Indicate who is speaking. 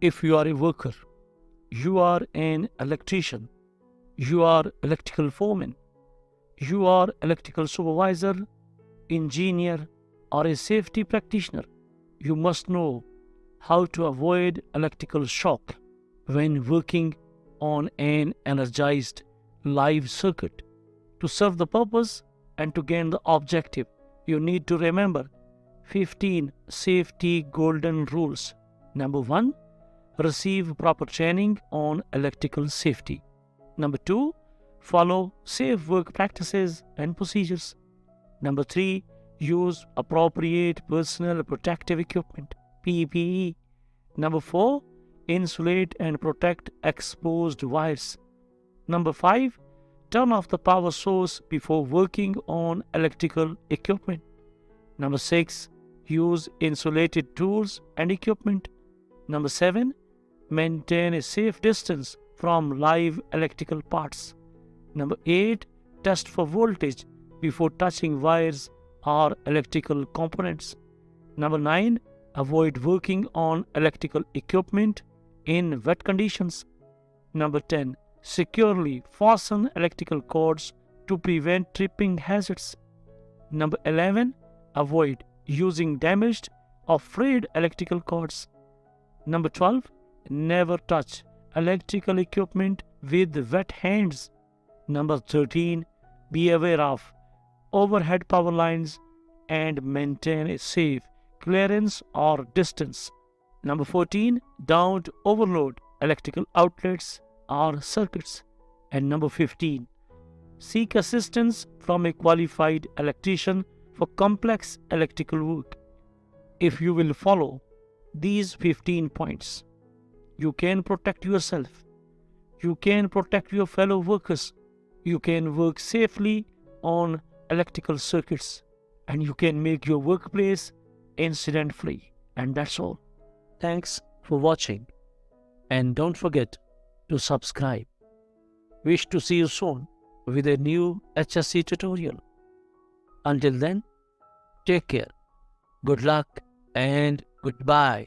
Speaker 1: If you are a worker, you are an electrician, you are electrical foreman, you are electrical supervisor, engineer, or a safety practitioner, you must know how to avoid electrical shock when working on an energized live circuit. To serve the purpose and to gain the objective, you need to remember 15 safety golden rules. Number 1, receive proper training on electrical safety. Number 2, follow safe work practices and procedures. Number 3, use appropriate personal protective equipment, PPE. Number 4, insulate and protect exposed wires. Number 5, turn off the power source before working on electrical equipment. Number 6, use insulated tools and equipment. Number 7, maintain a safe distance from live electrical parts. Number 8, test for voltage before touching wires or electrical components. Number 9, avoid working on electrical equipment in wet conditions. Number 10, securely fasten electrical cords to prevent tripping hazards. Number 11, avoid using damaged or frayed electrical cords. Number 12, never touch electrical equipment with wet hands. Number 13, be aware of overhead power lines and maintain a safe clearance or distance. Number 14, don't overload electrical outlets or circuits. And number 15, seek assistance from a qualified electrician for complex electrical work. If you will follow these 15 points, you can protect yourself, you can protect your fellow workers, you can work safely on electrical circuits, and you can make your workplace incident-free. And that's all. Thanks for watching, and don't forget to subscribe. Wish to see you soon with a new HSC tutorial. Until then, take care, good luck, and goodbye.